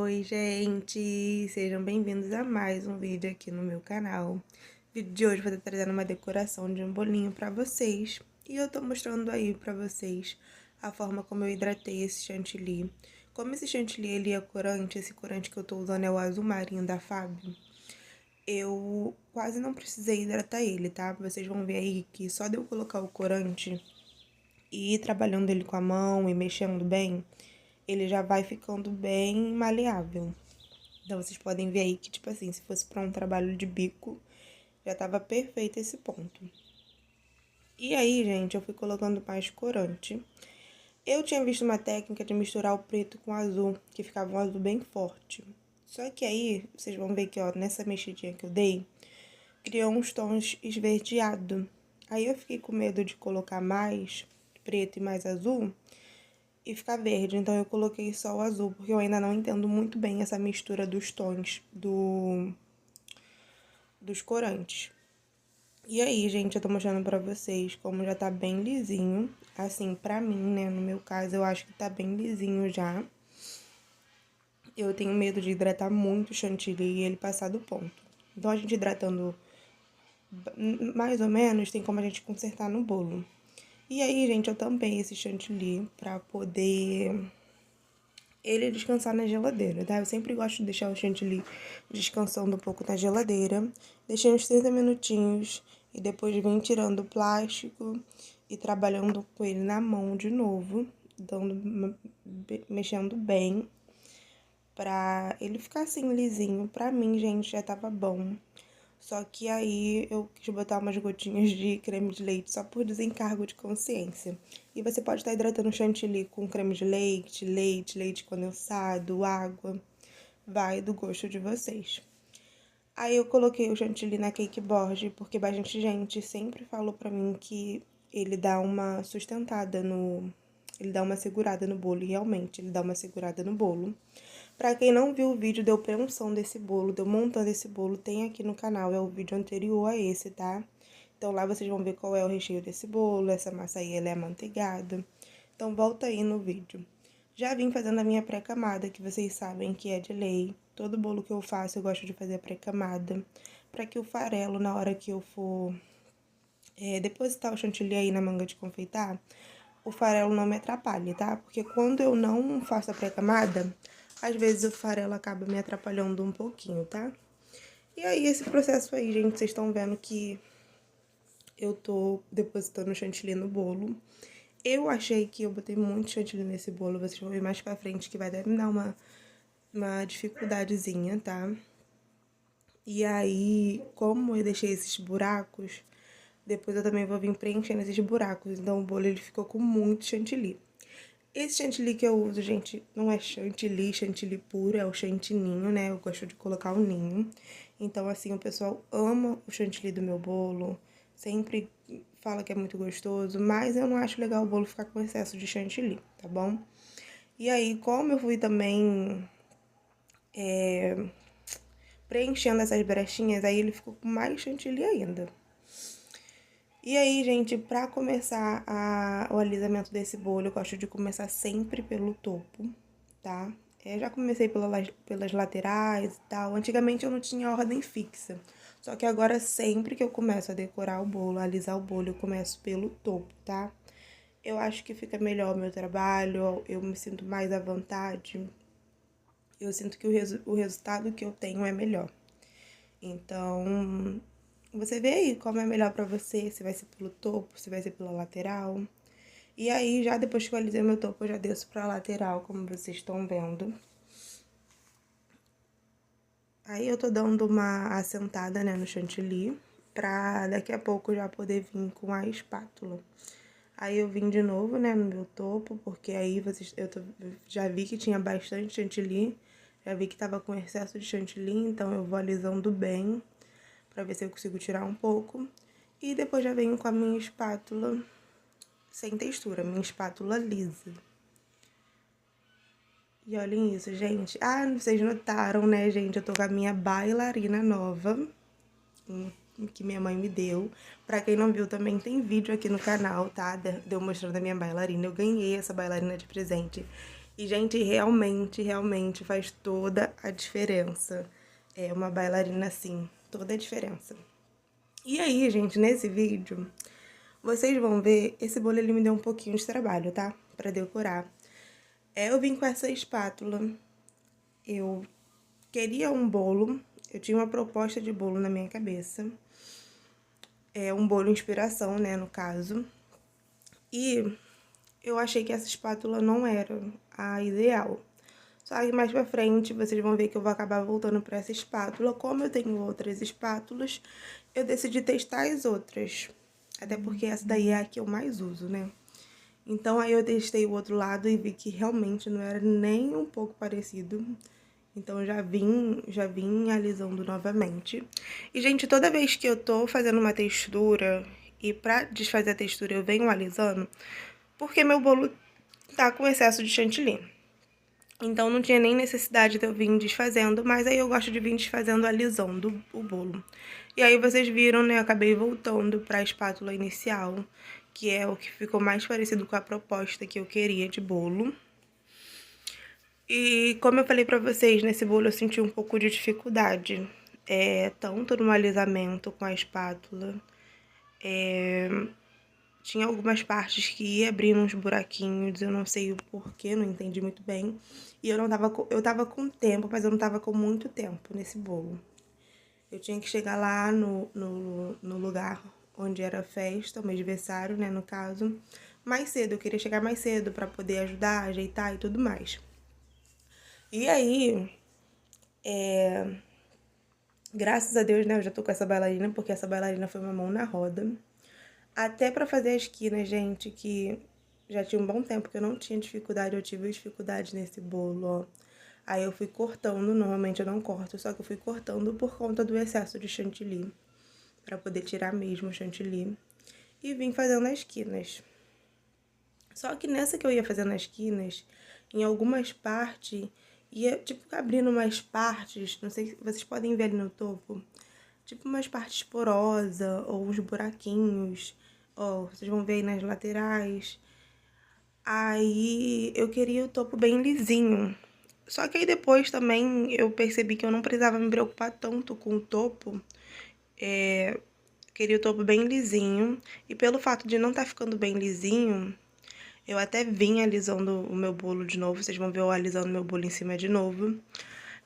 Oi, gente! Sejam bem-vindos a mais um vídeo aqui no meu canal. O vídeo de hoje eu vou estar trazendo uma decoração de um bolinho pra vocês. E eu tô mostrando aí pra vocês a forma como eu hidratei esse chantilly. Como esse chantilly ele é corante, esse corante que eu tô usando é o azul marinho da Fábio, eu quase não precisei hidratar ele, tá? Vocês vão ver aí que só de eu colocar o corante e ir trabalhando ele com a mão e mexendo bem, ele já vai ficando bem maleável. Então, vocês podem ver aí que, tipo assim, se fosse pra um trabalho de bico, já tava perfeito esse ponto. E aí, gente, eu fui colocando mais corante. Eu tinha visto uma técnica de misturar o preto com o azul, que ficava um azul bem forte. Só que aí, vocês vão ver que, ó, nessa mexidinha que eu dei, criou uns tons esverdeados. Aí eu fiquei com medo de colocar mais preto e mais azul e ficar verde, então eu coloquei só o azul, porque eu ainda não entendo muito bem essa mistura dos tons dos corantes. E aí, gente, eu tô mostrando pra vocês como já tá bem lisinho. Assim, pra mim, né, no meu caso, eu acho que tá bem lisinho já. Eu tenho medo de hidratar muito o chantilly e ele passar do ponto. Então, a gente hidratando mais ou menos, tem como a gente consertar no bolo. E aí, gente, eu tampei esse chantilly pra poder ele descansar na geladeira, tá? Eu sempre gosto de deixar o chantilly descansando um pouco na geladeira. Deixei uns 30 minutinhos e depois vim tirando o plástico e trabalhando com ele na mão de novo, mexendo bem pra ele ficar assim lisinho. Pra mim, gente, já tava bom. Só que aí eu quis botar umas gotinhas de creme de leite só por desencargo de consciência. E você pode estar hidratando o chantilly com creme de leite, leite condensado, água. Vai do gosto de vocês. Aí eu coloquei o chantilly na cake board, porque bastante gente sempre falou pra mim que ele dá uma sustentada no... Ele dá uma segurada no bolo, e realmente, ele dá uma segurada no bolo. Pra quem não viu o vídeo de eu pré-unção desse bolo, de eu montando esse bolo, tem aqui no canal, é o vídeo anterior a esse, tá? Então lá vocês vão ver qual é o recheio desse bolo, essa massa aí ela é amanteigada. Então volta aí no vídeo. Já vim fazendo a minha pré-camada, que vocês sabem que é de lei. Todo bolo que eu faço eu gosto de fazer a pré-camada, pra que o farelo, na hora que eu for depositar o chantilly aí na manga de confeitar, o farelo não me atrapalhe, tá? Porque quando eu não faço a pré-camada, às vezes o farelo acaba me atrapalhando um pouquinho, tá? E aí, esse processo aí, gente, vocês estão vendo que eu tô depositando o chantilly no bolo. Eu achei que eu botei muito chantilly nesse bolo, vocês vão ver mais pra frente que vai me dar uma dificuldadezinha, tá? E aí, como eu deixei esses buracos, depois eu também vou vir preenchendo esses buracos. Então, o bolo ele ficou com muito chantilly. Esse chantilly que eu uso, gente, não é chantilly puro, é o chantininho, né? Eu gosto de colocar o ninho. Então, assim, o pessoal ama o chantilly do meu bolo, sempre fala que é muito gostoso, mas eu não acho legal o bolo ficar com excesso de chantilly, tá bom? E aí, como eu fui também preenchendo essas brechinhas, aí ele ficou com mais chantilly ainda. E aí, gente, pra começar o alisamento desse bolo, eu gosto de começar sempre pelo topo, tá? Já comecei pelas laterais e tal. Antigamente eu não tinha ordem fixa. Só que agora, sempre que eu começo a decorar o bolo, a alisar o bolo, eu começo pelo topo, tá? Eu acho que fica melhor o meu trabalho, eu me sinto mais à vontade. Eu sinto que o resultado que eu tenho é melhor. Então, você vê aí como é melhor pra você, se vai ser pelo topo, se vai ser pela lateral. E aí, já depois que eu alisei meu topo, eu já desço pra lateral, como vocês estão vendo. Aí eu tô dando uma assentada, né, no chantilly, pra daqui a pouco já poder vir com a espátula. Aí eu vim de novo, né, no meu topo, porque aí eu já vi que tinha bastante chantilly, já vi que tava com excesso de chantilly, então eu vou alisando bem, pra ver se eu consigo tirar um pouco. E depois já venho com a minha espátula sem textura, minha espátula lisa. E olhem isso, gente. Ah, vocês notaram, né, gente? Eu tô com a minha bailarina nova, que minha mãe me deu. Pra quem não viu, também tem vídeo aqui no canal, tá? De eu mostrando a minha bailarina. Eu ganhei essa bailarina de presente E, gente, realmente faz toda a diferença. É uma bailarina assim, toda a diferença. E aí, gente, nesse vídeo, vocês vão ver, esse bolo ele me deu um pouquinho de trabalho, tá? Pra decorar. Eu vim com essa espátula, eu queria um bolo, eu tinha uma proposta de bolo na minha cabeça. Um bolo inspiração, né, no caso. E eu achei que essa espátula não era a ideal. Só que mais pra frente vocês vão ver que eu vou acabar voltando pra essa espátula. Como eu tenho outras espátulas, eu decidi testar as outras. Até porque essa daí é a que eu mais uso, né? Então aí eu testei o outro lado e vi que realmente não era nem um pouco parecido. Então já vim alisando novamente. E, gente, toda vez que eu tô fazendo uma textura e pra desfazer a textura eu venho alisando, porque meu bolo tá com excesso de chantilly. Então não tinha nem necessidade de eu vir desfazendo, mas aí eu gosto de vir desfazendo, alisando o bolo. E aí vocês viram, né, eu acabei voltando pra espátula inicial, que é o que ficou mais parecido com a proposta que eu queria de bolo. E como eu falei pra vocês, nesse bolo eu senti um pouco de dificuldade, tanto no alisamento com a espátula, tinha algumas partes que ia abrindo uns buraquinhos, eu não sei o porquê, não entendi muito bem. E eu tava com tempo, mas eu não tava com muito tempo nesse bolo. Eu tinha que chegar lá no lugar onde era a festa, o meu aniversário, né, no caso, mais cedo. Eu queria chegar mais cedo pra poder ajudar, ajeitar e tudo mais. E aí, graças a Deus, né, eu já tô com essa bailarina, porque essa bailarina foi uma mão na roda. Até pra fazer a esquina, gente, que já tinha um bom tempo que eu não tinha dificuldade, eu tive dificuldade nesse bolo, ó. Aí eu fui cortando, normalmente eu não corto, só que eu fui cortando por conta do excesso de chantilly, pra poder tirar mesmo o chantilly. E vim fazendo as esquinas. Só que nessa que eu ia fazendo as esquinas, em algumas partes, ia, tipo, abrindo umas partes, não sei se vocês podem ver ali no topo, tipo umas partes porosas, ou uns buraquinhos, ó, vocês vão ver aí nas laterais. Aí eu queria o topo bem lisinho. Só que aí depois também eu percebi que eu não precisava me preocupar tanto com o topo. Queria o topo bem lisinho. E pelo fato de não estar ficando bem lisinho, eu até vim alisando o meu bolo de novo. Vocês vão ver eu alisando meu bolo em cima de novo.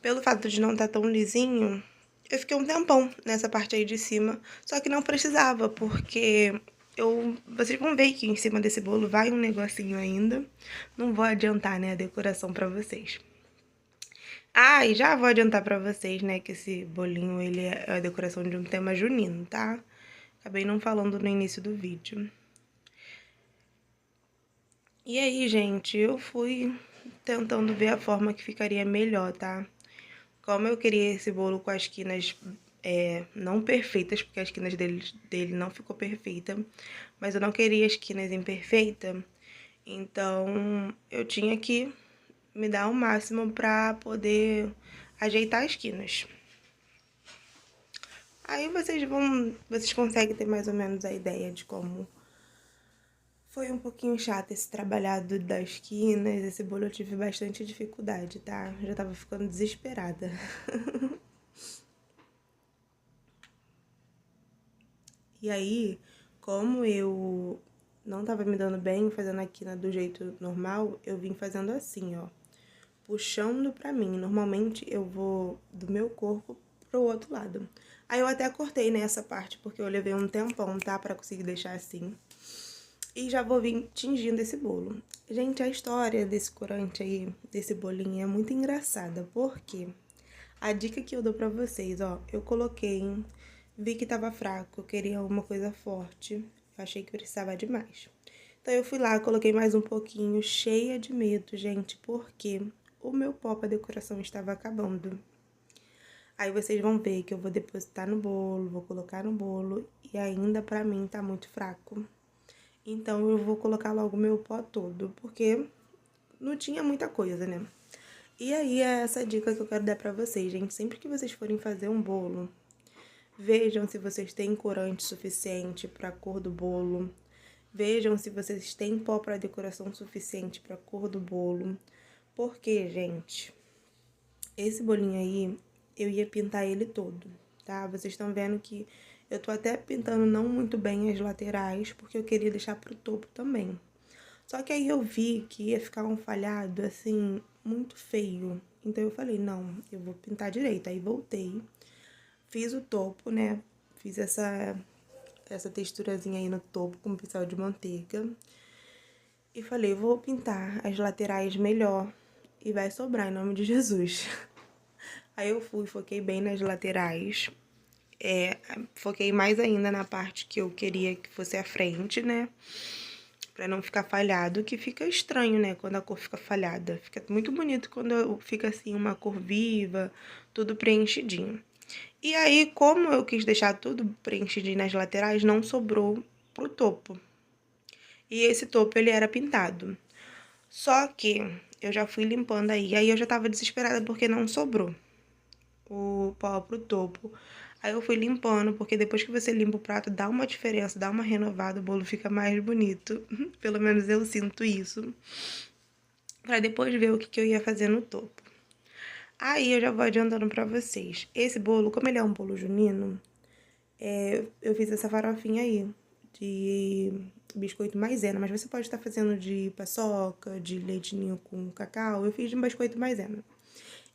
Pelo fato de não estar tão lisinho, eu fiquei um tempão nessa parte aí de cima. Só que não precisava, porque vocês vão ver que em cima desse bolo vai um negocinho ainda. Não vou adiantar, né, a decoração pra vocês. Ah, e já vou adiantar pra vocês, né, que esse bolinho, ele é a decoração de um tema junino, tá? Acabei não falando no início do vídeo. E aí, gente, eu fui tentando ver a forma que ficaria melhor, tá? Como eu queria esse bolo com as quinas não perfeitas, porque as quinas dele não ficou perfeita, mas eu não queria as quinas imperfeitas, então eu tinha que me dar o máximo pra poder ajeitar as quinas. Aí vocês conseguem ter mais ou menos a ideia de como foi um pouquinho chato esse trabalhado das quinas. Esse bolo eu tive bastante dificuldade, tá? Já tava ficando desesperada. E aí, como eu não tava me dando bem fazendo a quina do jeito normal, eu vim fazendo assim, ó. Puxando pra mim. Normalmente eu vou do meu corpo pro outro lado. Aí eu até cortei nessa parte, porque eu levei um tempão, tá? Pra conseguir deixar assim. E já vou vir tingindo esse bolo. Gente, a história desse corante aí, desse bolinho, é muito engraçada. Porque a dica que eu dou pra vocês, ó, eu coloquei, vi que tava fraco, eu queria alguma coisa forte. Eu achei que precisava de mais. Então eu fui lá, coloquei mais um pouquinho, cheia de medo, gente, porque o meu pó pra decoração estava acabando. Aí vocês vão ver que eu vou depositar no bolo, vou colocar no bolo, e ainda pra mim tá muito fraco. Então eu vou colocar logo meu pó todo, porque não tinha muita coisa, né? E aí é essa dica que eu quero dar pra vocês, gente. Sempre que vocês forem fazer um bolo, vejam se vocês têm corante suficiente pra cor do bolo. Vejam se vocês têm pó pra decoração suficiente pra cor do bolo. Porque, gente, esse bolinho aí, eu ia pintar ele todo, tá? Vocês estão vendo que eu tô até pintando não muito bem as laterais, porque eu queria deixar pro topo também. Só que aí eu vi que ia ficar um falhado, assim, muito feio. Então eu falei, não, eu vou pintar direito. Aí voltei, fiz o topo, né? Fiz essa texturazinha aí no topo com pincel de manteiga. E falei, vou pintar as laterais melhor e vai sobrar em nome de Jesus. Aí eu fui, foquei bem nas laterais. Foquei mais ainda na parte que eu queria que fosse a frente, né? Pra não ficar falhado, que fica estranho, né? Quando a cor fica falhada. Fica muito bonito quando fica assim, uma cor viva, tudo preenchidinho. E aí, como eu quis deixar tudo preenchidinho nas laterais, não sobrou pro topo. E esse topo, ele era pintado. Só que eu já fui limpando aí eu já tava desesperada porque não sobrou o pó pro topo. Aí eu fui limpando, porque depois que você limpa o prato, dá uma diferença, dá uma renovada, o bolo fica mais bonito. Pelo menos eu sinto isso. Pra depois ver o que eu ia fazer no topo. Aí eu já vou adiantando pra vocês. Esse bolo, como ele é um bolo junino, eu fiz essa farofinha aí, de biscoito maisena. Mas você pode estar fazendo de paçoca, de leitinho com cacau. Eu fiz de biscoito maisena.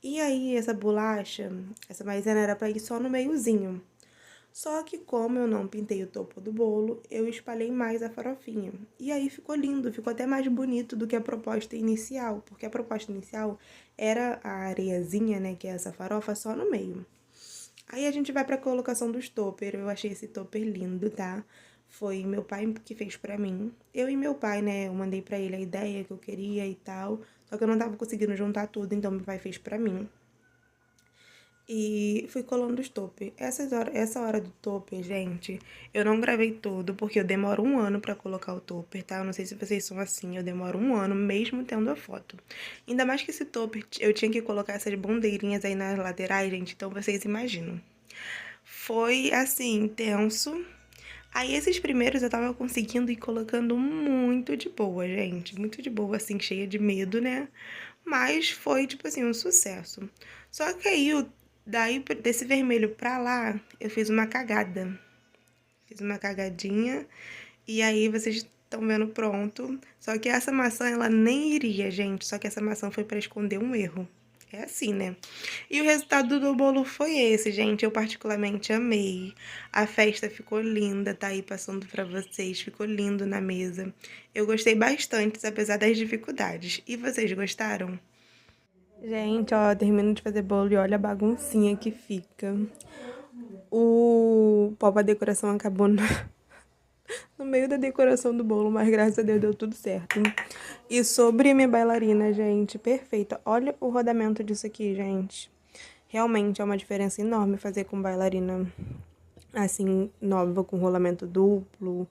E aí, essa bolacha, essa maisena era pra ir só no meiozinho. Só que como eu não pintei o topo do bolo, eu espalhei mais a farofinha. E aí ficou lindo, ficou até mais bonito do que a proposta inicial. Porque a proposta inicial era a areiazinha, né, que é essa farofa, só no meio. Aí a gente vai pra colocação dos topper. Eu achei esse topper lindo, tá? Foi meu pai que fez pra mim. Eu e meu pai, né, eu mandei pra ele a ideia que eu queria e tal. Só que eu não tava conseguindo juntar tudo, então meu pai fez pra mim. E fui colando os topper. Essa hora do topper, gente, eu não gravei tudo, porque eu demoro 1 ano pra colocar o topper, tá? Eu não sei se vocês são assim, eu demoro 1 ano mesmo tendo a foto. Ainda mais que esse topper, eu tinha que colocar essas bandeirinhas aí nas laterais, gente, então vocês imaginam. Foi, assim, tenso. Aí esses primeiros eu tava conseguindo ir colocando muito de boa, gente. Muito de boa, assim, cheia de medo, né? Mas foi, tipo assim, um sucesso. Só que aí, daí desse vermelho pra lá, eu fiz uma cagada. Fiz uma cagadinha. E aí vocês estão vendo pronto. Só que essa maçã, ela nem iria, gente. Só que essa maçã foi pra esconder um erro. É assim, né? E o resultado do bolo foi esse, gente. Eu particularmente amei. A festa ficou linda, tá aí passando pra vocês. Ficou lindo na mesa. Eu gostei bastante, apesar das dificuldades. E vocês gostaram? Gente, ó, termino de fazer bolo e olha a baguncinha que fica. O pó pra decoração acabou no meio da decoração do bolo, mas graças a Deus deu tudo certo. E sobre a minha bailarina, gente, perfeita. Olha o rodamento disso aqui, gente. Realmente é uma diferença enorme fazer com bailarina assim, nova, com rolamento duplo.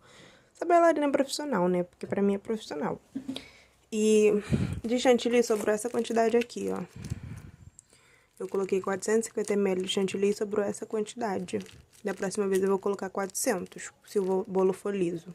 Essa bailarina é profissional, né? Porque pra mim é profissional. E de chantilly sobrou essa quantidade aqui, ó. Eu coloquei 450 ml de chantilly e sobrou essa quantidade. Da próxima vez eu vou colocar 400, se o bolo for liso.